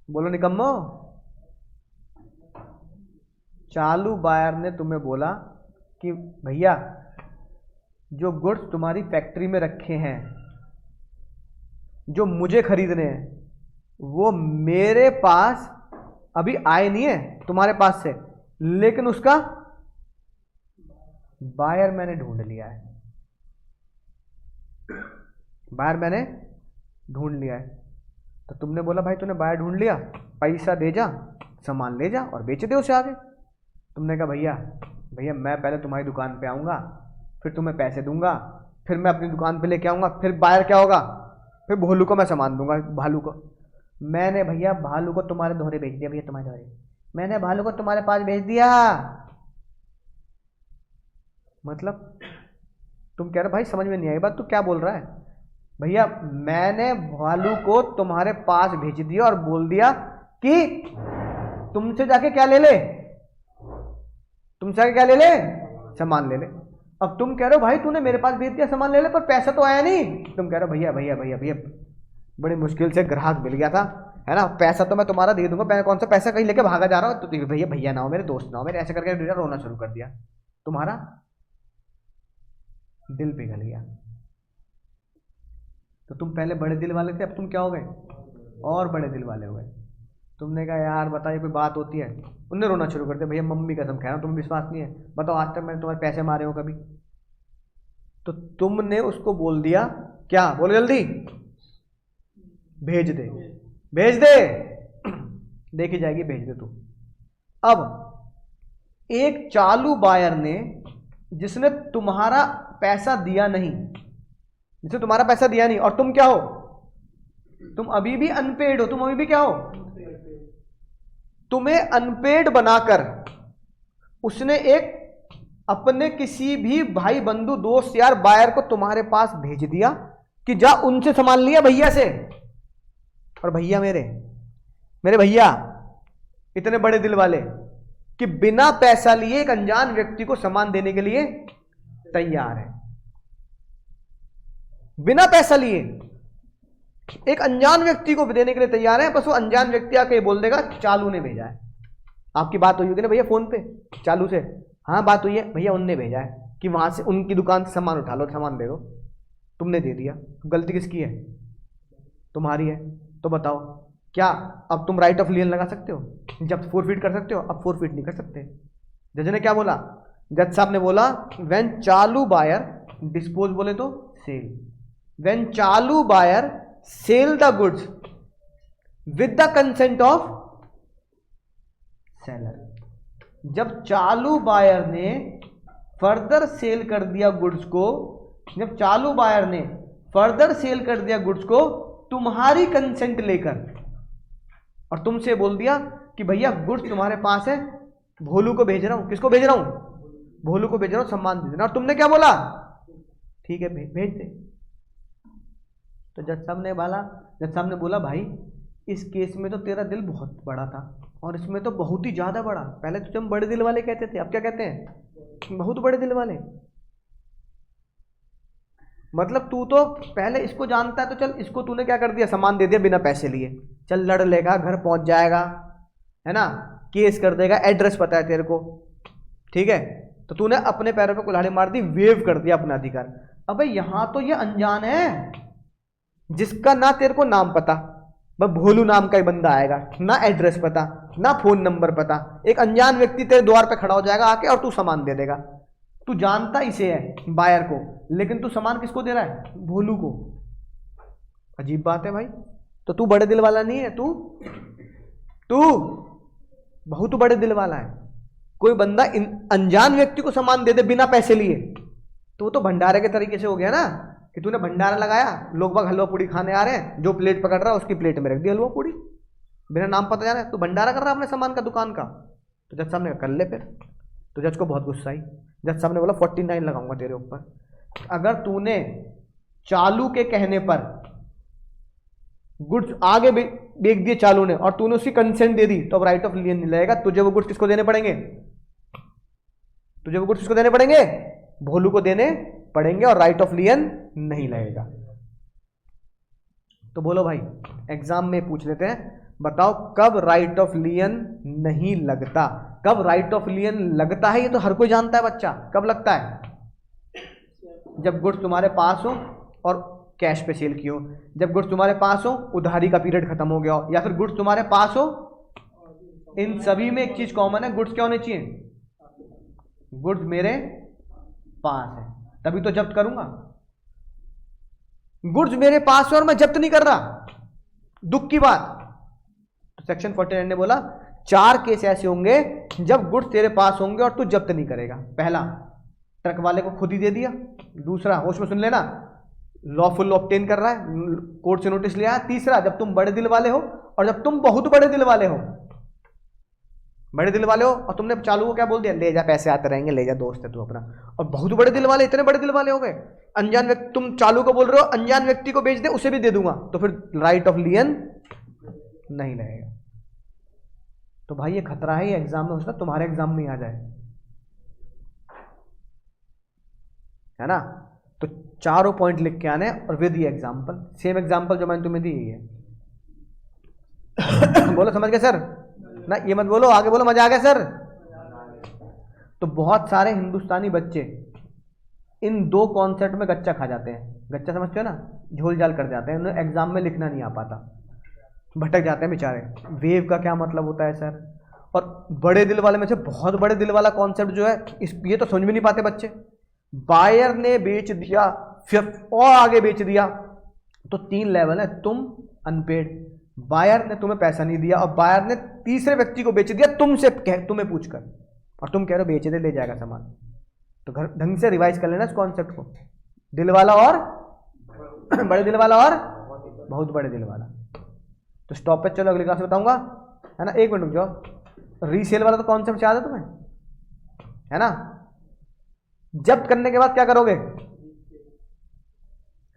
बोलो निकम्मो। चालू बायर ने तुम्हें बोला कि भैया जो गुड्स तुम्हारी फैक्ट्री में रखे हैं, जो मुझे खरीदने हैं, वो मेरे पास अभी आए नहीं है तुम्हारे पास से, लेकिन उसका बायर मैंने ढूंढ लिया है। बायर मैंने ढूंढ लिया है। तो तुमने बोला भाई तूने बायर ढूंढ लिया, पैसा दे जा, सामान ले जा और बेच दे उसे आगे। तुमने कहा भैया भैया मैं पहले तुम्हारी दुकान पे आऊँगा, फिर तुम्हें पैसे दूंगा, फिर मैं अपनी दुकान पे लेके आऊँगा, फिर बायर क्या होगा? फिर भोलू को मैं सामान दूंगा, भालू को। मैंने भैया भालू को तुम्हारे दोहरे भेज दिया, भैया तुम्हारे दोहरे मैंने भालू को तुम्हारे पास भेज दिया। मतलब तुम कह रहे भाई समझ में नहीं आई बात, तू क्या बोल रहा है? भैया मैंने भालू को तुम्हारे पास भेज दिया और बोल दिया कि तुमसे जाके क्या ले ले, तुमसे जाके क्या ले ले? सामान ले ले। अब तुम कह रहे हो भाई तूने मेरे पास भेज दिया सामान ले ले, पर पैसा तो आया नहीं। तुम कह रहे हो भैया भैया भैया भैया बड़ी मुश्किल से ग्राहक मिल गया था, है ना, पैसा तो मैं तुम्हारा दे दूंगा, मैं कौन सा पैसा कहीं लेके भागा जा रहा हूँ? तो भैया भैया ना हो, मेरे दोस्त ना हो, मेरे ऐसे करके रोना शुरू कर दिया। तुम्हारा दिल पिघल गया। तो तुम पहले बड़े दिल वाले थे, अब तुम क्या हो गए? और बड़े दिल वाले हो गए। तुमने कहा यार बताइए कोई बात होती है? उनने रोना शुरू कर दिया, भैया मम्मी कसम कह रहा हूं तुम्हें विश्वास नहीं है, बताओ आज तक मैंने तुम्हारे पैसे मारे हो कभी? तो तुमने उसको बोल दिया क्या? बोलो जल्दी, भेज दे, भेज दे। देखी जाएगी, भेज दे तू। अब एक चालू बायर ने, जिसने तुम्हारा पैसा दिया नहीं, जिसने तुम्हारा पैसा दिया नहीं, और तुम क्या हो, तुम अभी भी अनपेड हो, तुम अभी भी क्या हो, तुम्हें अनपेड बनाकर उसने एक अपने किसी भी भाई बंधु दोस्त यार बायर को तुम्हारे पास भेज दिया कि जा उनसे सामान लिया भैया से। और भैया मेरे भैया इतने बड़े दिल वाले कि बिना पैसा लिए एक अनजान व्यक्ति को सामान देने के लिए तैयार है, बिना पैसा लिए एक अनजान व्यक्ति को देने के लिए तैयार है। बस वो अनजान व्यक्ति आके बोल देगा चालू ने भेजा है। आपकी बात हुई होगी ना भैया फोन पे चालू से, हाँ बात हुई है भैया, उनने भेजा है कि वहां से उनकी दुकान से सामान उठा लो, सामान दे दो, तुमने दे दिया, गलती किसकी है, तुम्हारी है। तो बताओ क्या अब तुम राइट ऑफ लियन लगा सकते हो, जब फोरफिट कर सकते हो? अब फोरफिट नहीं कर सकते। जज ने क्या बोला, जज साहब ने बोला व्हेन चालू बायर डिस्पोज, बोले तो सेल, व्हेन चालू buyer sell the goods with the consent of seller. जब चालू बायर ने फर्दर सेल कर दिया गुड्स को, जब चालू बायर ने फर्दर सेल कर दिया गुड्स को तुम्हारी कंसेंट लेकर, और तुमसे बोल दिया कि भैया गुड्स तुम्हारे पास है, भोलू को भेज रहा हूं, किसको भेज रहा हूं, भोलू को भेज रहा हूं, सम्मान दे देना। और तुमने क्या बोला, ठीक है भेज दे। तो जज साहब ने बोला भाई इस केस में तो तेरा दिल बहुत बड़ा था, और इसमें तो बहुत ही ज्यादा बड़ा। पहले तो हम बड़े दिल वाले कहते थे, अब क्या कहते हैं, बहुत बड़े दिल वाले। मतलब तू तो पहले इसको जानता है, तो चल इसको तूने क्या कर दिया, सामान दे दिया बिना पैसे लिए, चल लड़ लेगा, घर पहुंच जाएगा, है ना, केस कर देगा, एड्रेस पता है तेरे को, ठीक है। तो तूने अपने पैरों पे कुल्हाड़ी मार दी, वेव कर दिया अपना अधिकार। अबे यहां तो ये अनजान है, जिसका ना तेरे को नाम पता, बस भोलू नाम का ही बंदा आएगा, ना एड्रेस पता, ना फोन नंबर पता, एक अनजान व्यक्ति तेरे द्वार पे खड़ा हो जाएगा आके, और तू सामान दे देगा। तू जानता इसे है बायर को, लेकिन तू सामान किसको दे रहा है, भोलू को। अजीब बात है भाई। तो तू बड़े दिल वाला नहीं है, तू बहुत बड़े दिल वाला है। कोई बंदा अनजान व्यक्ति को सामान दे दे बिना पैसे लिए, तो वो तो भंडारे के तरीके से हो गया ना, कि तूने भंडारा लगाया, लोग बाग हलवा पूड़ी खाने आ रहे हैं, जो प्लेट पकड़ रहा है उसकी प्लेट में रख दी हलवा पूड़ी, बिना नाम पता जाना है, तो भंडारा कर रहा है अपने सामान का, दुकान का। तो जज साहब ने कर ले फिर। तो जज को बहुत गुस्सा आई। जज साहब ने बोला 49 लगाऊंगा तेरे ऊपर। अगर तूने चालू के कहने पर गुड्स आगे बेच दिए चालू ने, और तूने उसकी कंसेंट दे दी, तो अब राइट ऑफ लियन नहीं लगेगा। तुझे वो गुड्स किसको देने पड़ेंगे, तुझे वो गुड्स किसको देने पड़ेंगे, भोलू को देने पड़ेंगे, और राइट ऑफ लियन नहीं लगेगा। तो बोलो भाई, एग्जाम में पूछ लेते हैं, बताओ कब राइट ऑफ लियन नहीं लगता, कब राइट ऑफ लियन लगता है। ये तो हर कोई जानता है बच्चा, कब लगता है, जब गुड्स तुम्हारे पास हो और कैश पे सेल की हो, जब गुड्स तुम्हारे पास हो, उधारी का पीरियड खत्म हो गया हो, या फिर गुड्स तुम्हारे पास हो। इन सभी में एक चीज कॉमन है, गुड्स क्या होने चाहिए, गुड्स मेरे पास है, तभी तो जब्त करूंगा। गुड्स मेरे पास है और मैं जब्त नहीं कर रहा, दुख की बात। तो सेक्शन 49 ने बोला 4 केस ऐसे होंगे जब गुड्स तेरे पास होंगे और तू जब्त नहीं करेगा। पहला, ट्रक वाले को खुद ही दे दिया। दूसरा, होश में सुन लेना, लॉफुल ऑब्टेन कर रहा है, कोर्ट से नोटिस लिया। तीसरा, जब तुम बड़े दिल वाले हो, और जब तुम बहुत बड़े दिल वाले हो, बड़े दिल वाले हो और तुमने चालू को क्या बोल दिया, ले जा, पैसे आते रहेंगे, ले जा, दोस्त है तू अपना। और बहुत बड़े दिल वाले, इतने बड़े दिल वाले हो गए, अनजान व्यक्ति, तुम चालू को बोल रहे हो अनजान व्यक्ति को बेच दे, उसे भी दे दूंगा, तो फिर राइट ऑफ लियन नहीं लगेगा। तो भाई ये खतरा है, ये एग्जाम में हो सकता है तुम्हारे एग्जाम में आ जाए, है ना। तो चारों पॉइंट लिख के आने, और विद ये एग्जाम्पल, सेम एग्जाम्पल जो मैंने तुम्हें दी है। बोलो समझ गए सर ना, ये मत बोलो, आगे बोलो मजा आ गया सर। तो बहुत सारे हिंदुस्तानी बच्चे इन 2 कॉन्सेप्ट में गच्चा खा जाते हैं। गच्चा समझते हो ना, झोल झाल कर जाते हैं, उन्हें एग्जाम में लिखना नहीं आ पाता, भटक जाते हैं बेचारे। वेव का क्या मतलब होता है सर, और बड़े दिल वाले में से बहुत बड़े दिल वाला कॉन्सेप्ट जो है, ये तो समझ भी नहीं पाते बच्चे। बायर ने बेच दिया, फिर और आगे बेच दिया, तो 3 लेवल है, तुम अनपेड, बायर ने तुम्हें पैसा नहीं दिया, और बायर ने तीसरे व्यक्ति को बेच दिया तुमसे, तुम्हें पूछकर। और तुम कह रहे हो बेच दे, ले जाएगा सामान। तो घर ढंग से रिवाइज कर लेना इस कॉन्सेप्ट को, दिल वाला और बड़े दिल वाला और बहुत बड़े दिल वाला। तो स्टॉप पे चलो, अगली क्लास में बताऊंगा, है ना। एक मिनट रुक जाओ, रीसेल वाला तो कॉन्सेप्ट याद है तुम्हें, है ना। जब्त करने के बाद क्या करोगे,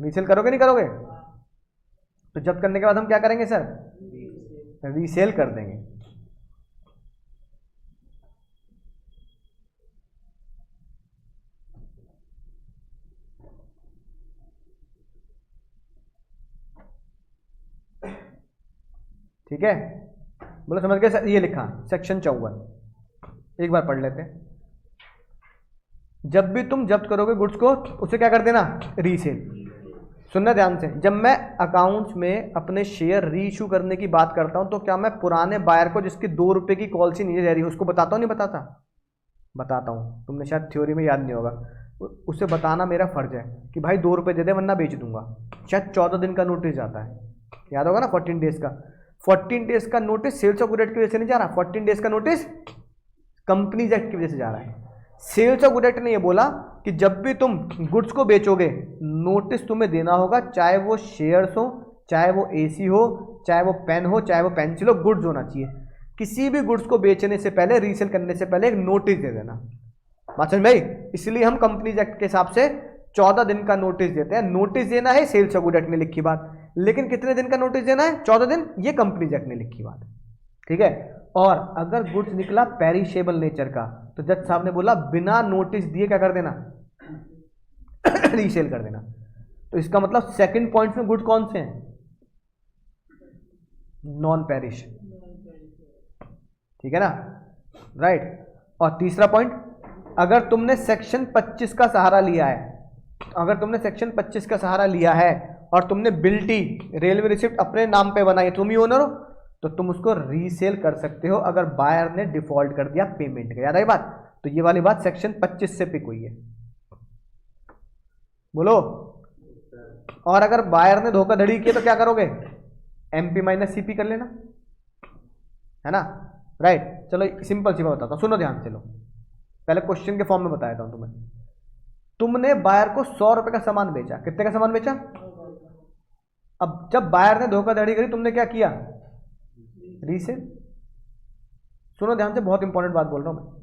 रीसेल करोगे नहीं करोगे? तो जब्त करने के बाद हम क्या करेंगे सर, रीसेल कर देंगे। ठीक है, बोलो समझ गए? ये लिखा सेक्शन 54, एक बार पढ़ लेते हैं। जब भी तुम जब्त करोगे गुड्स को, उसे क्या कर देना, रीसेल। सुनना ध्यान से, जब मैं अकाउंट्स में अपने शेयर रीइश्यू करने की बात करता हूं, तो क्या मैं पुराने बायर को जिसकी 2 रुपए की कॉल सी नीचे जा रही है उसको बताता हूं नहीं बताता? बताता हूं। तुमने शायद थ्योरी में याद नहीं होगा, उसे बताना मेरा फर्ज है कि भाई 2 रुपए दे दे वरना बेच दूंगा। शायद 14 दिन का नोटिस जाता है, याद होगा ना, 14 डेज का। 14 डेज का notice sales of good act की वजह से नहीं जा रहा, 14 डेज का नोटिस कंपनीज एक्ट की वजह से जा रहा है। सेल्स ऑफ गुड एक्ट ने यह बोला कि जब भी तुम गुड्स को बेचोगे, नोटिस तुम्हें देना होगा, चाहे वो शेयर्स हो, चाहे वो एसी हो, चाहे वो पेन हो, चाहे वो पेंसिल हो, गुड्स होना चाहिए। किसी भी गुड्स को बेचने से पहले, रीसेल करने से पहले एक नोटिस दे देना। बात समझ में आई? इसलिए हम कंपनीज एक्ट के हिसाब से 14 दिन का नोटिस देते हैं। नोटिस देना है सेल्स ऑफ गुड एक्ट ने लिखी बात, लेकिन कितने दिन का नोटिस देना है? 14 दिन, ये कंपनीज एक्ट ने लिखी बात। ठीक है। और अगर गुड्स निकला पेरिशेबल नेचर का, तो जज साहब ने बोला बिना नोटिस दिए क्या कर देना, रीसेल कर देना। तो इसका मतलब सेकंड पॉइंट में गुड्स कौन से हैं? Non perish. ठीक है ना, राइट। और तीसरा पॉइंट, अगर तुमने सेक्शन 25 का सहारा लिया है, अगर तुमने सेक्शन 25 का सहारा लिया है और तुमने बिल्टी रेलवे रिसिप्ट अपने नाम पे बनाई, तुम ही ओनर हो, तो तुम उसको रीसेल कर सकते हो अगर बायर ने डिफॉल्ट कर दिया पेमेंट का। याद आई बात? तो ये वाली बात सेक्शन 25 से पिक हुई है, बोलो। और अगर बायर ने धोखाधड़ी की तो क्या करोगे? एमपी माइनस सीपी कर लेना, है ना, राइट। चलो सिंपल सी बात बताता हूं, सुनो ध्यान से लो। पहले क्वेश्चन के फॉर्म में बताया था तुम्हें। तुमने बायर को 100 रुपए का सामान बेचा, कितने का सामान बेचा? अब जब बायर ने धोखाधड़ी करी, तुमने क्या किया? रीसेल। सुनो ध्यान से, बहुत इंपॉर्टेंट बात बोल रहा हूं मैं।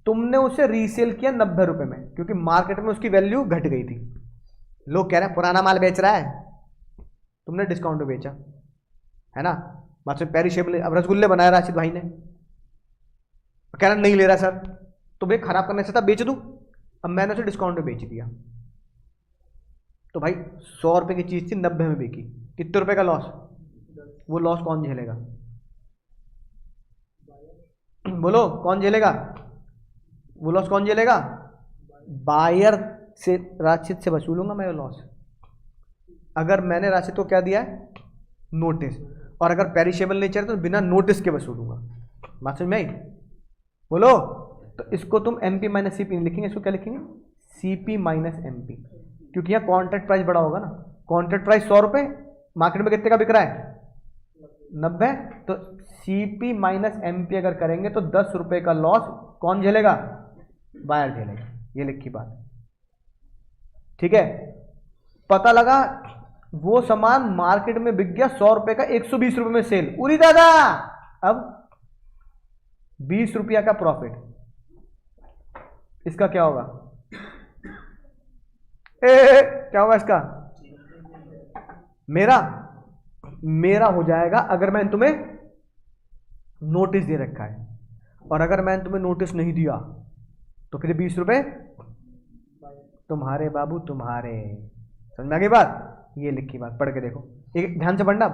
तुमने उसे रीसेल किया 90 रुपए में, क्योंकि मार्केट में उसकी वैल्यू घट गई थी। लोग कह रहे हैं पुराना माल बेच रहा है, तुमने डिस्काउंट में बेचा, है ना। बात में पेरिशेबल, अब रसगुल्ले बनाया राशिद भाई ने, कह रहा नहीं ले रहा सर, तो भाई खराब करने से था बेच दूं। अब मैंने उसे डिस्काउंट में बेच दिया, तो भाई 100 रुपए की चीज थी 90 में बिकी, कितने रुपए का लॉस? वो लॉस कौन झेलेगा? बोलो कौन झेलेगा? वो लॉस कौन झेलेगा? बायर से, राशिद से वसूलूंगा मैं वो लॉस। अगर मैंने राशिद को क्या दिया है? नोटिस। और अगर पेरिशेबल नेचर है तो बिना नोटिस के वसूलूंगा। बात समझ में आई? बोलो। तो इसको तुम एमपी माइनस सीपी नहीं लिखेंगे, इसको क्या लिखेंगे? सीपी माइनस एमपी, क्योंकि यहाँ कॉन्ट्रैक्ट प्राइस बड़ा होगा ना। कॉन्ट्रैक्ट प्राइस 100 रुपए, मार्केट में कितने का बिक रहा है? 90। तो सीपी माइनस एमपी अगर करेंगे तो 10 रुपए का लॉस कौन झेलेगा? बायर झेलेगा। ये लिखी बात, ठीक है। पता लगा वो सामान मार्केट में बिक गया 100 रुपए का, 120 रुपए में सेल, उरी दादा, अब 20 रुपया का प्रॉफिट। इसका क्या होगा? क्या होगा इसका? मेरा हो जाएगा अगर मैंने तुम्हें नोटिस दे रखा है, और अगर मैंने तुम्हें नोटिस नहीं दिया तो फिर 20 रुपए तुम्हारे बाबू, तुम्हारे। समझ में आ गई बात? ये लिखी बात, पढ़ के देखो, एक ध्यान से पढ़ना।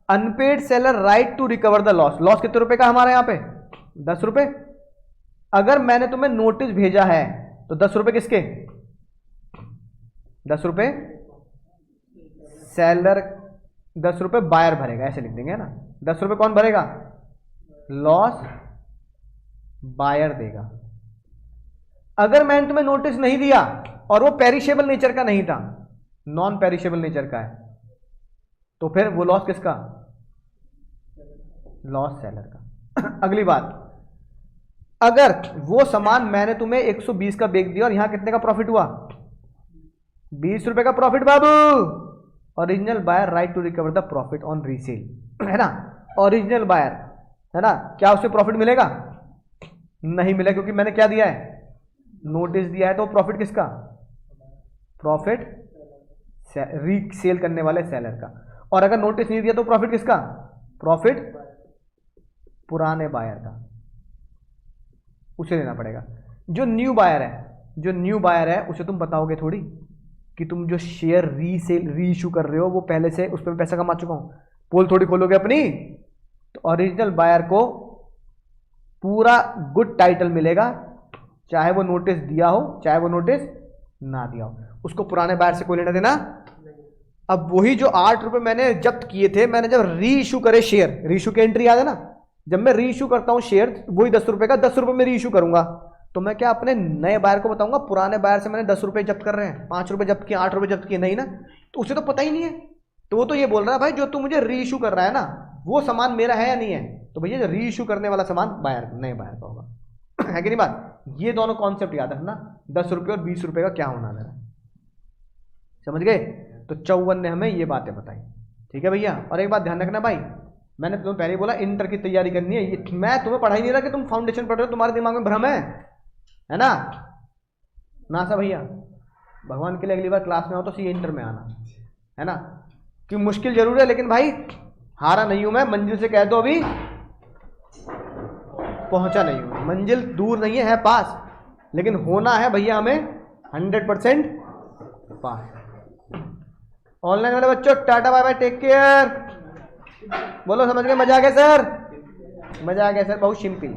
Unpaid seller right to recover the loss. Loss कितने रुपए का हमारे यहां पे? 10 रुपए। अगर मैंने तुम्हें नोटिस भेजा है तो 10 रुपए किसके? 10 रुपए सेलर, 10 रुपए बायर भरेगा, ऐसे लिख देंगे, है ना। 10 रुपए कौन भरेगा? लॉस बायर देगा। अगर मैंने तुम्हें नोटिस नहीं दिया और वो पेरिशेबल नेचर का नहीं था, नॉन पेरिशेबल नेचर का है, तो फिर वो लॉस किसका? लॉस सेलर का। अगली बात, अगर वो सामान मैंने तुम्हें 120 का बेच दिया और यहां कितने का प्रॉफिट हुआ, 20 रुपए का प्रॉफिट बाबू, original buyer right to recover the profit on resale, है ना। ओरिजिनल बायर, है ना, क्या उसे प्रॉफिट मिलेगा? नहीं मिलेगा, क्योंकि मैंने क्या दिया है, नोटिस दिया है। तो प्रॉफिट किसका? प्रॉफिट रीसेल करने वाले सेलर का। और अगर नोटिस नहीं दिया तो प्रॉफिट किसका? प्रॉफिट पुराने बायर का, उसे देना पड़ेगा। जो न्यू बायर है, जो न्यू बायर है उसे तुम बताओगे थोड़ी कि तुम जो शेयर रीसेल रीइश्यू कर रहे हो वो पहले से उस पर पैसा कमा चुका हूं, पोल थोड़ी खोलोगे अपनी। तो ओरिजिनल बायर को पूरा गुड टाइटल मिलेगा, चाहे वो नोटिस दिया हो चाहे वो नोटिस ना दिया हो, उसको पुराने बायर से कोई लेना देना। अब वही जो 8 रुपए मैंने जब्त किए थे, मैंने जब रीइश्यू करे शेयर, रीइश्यू की एंट्री याद है ना, जब मैं रीइश्यू करता हूं शेयर वही 10 रुपए का, 10 रुपए में रीइश्यू करूंगा, तो मैं क्या अपने नए बायर को बताऊंगा पुराने बायर से मैंने 10 रुपए जब्त कर रहे हैं, 5 रुपए जब्त किए, 8 रुपए जब्त किए? नहीं ना, तो उसे तो पता ही नहीं है। तो वो तो ये बोल रहा है भाई जो तू मुझे रीइश्यू कर रहा है ना वो सामान मेरा है या नहीं है, तो भैया जो रीइश्यू करने वाला सामान बायर नए बायर का होगा, है कि नहीं बात। ये दोनों कॉन्सेप्ट याद रखना, 10 रुपये और 20 रुपए का क्या होना है, समझ गए। तो 54 ने हमें ये बातें बताई, ठीक है भैया। और एक बात ध्यान रखना भाई, मैंने तुम्हें पहले ही बोला इंटर की तैयारी करनी है, ये मैं तुम्हें पढ़ा ही नहीं रहा कि तुम फाउंडेशन पढ़ रहे हो, तुम्हारे दिमाग में भ्रम है ना सा भैया। भगवान के लिए अगली बार क्लास में आओ तो सीधे इंटर में आना, है ना, कि मुश्किल जरूर है लेकिन भाई हारा नहीं हूं मैं, मंजिल से कह दो अभी पहुंचा नहीं हूं, मंजिल दूर नहीं है पास, लेकिन होना है भैया हमें 100% पास। ऑनलाइन वाले बच्चों tata bye bye, take care, बोलो समझ गए, मजा आ गया सर, मजा आ गया सर, बहुत सिंपल।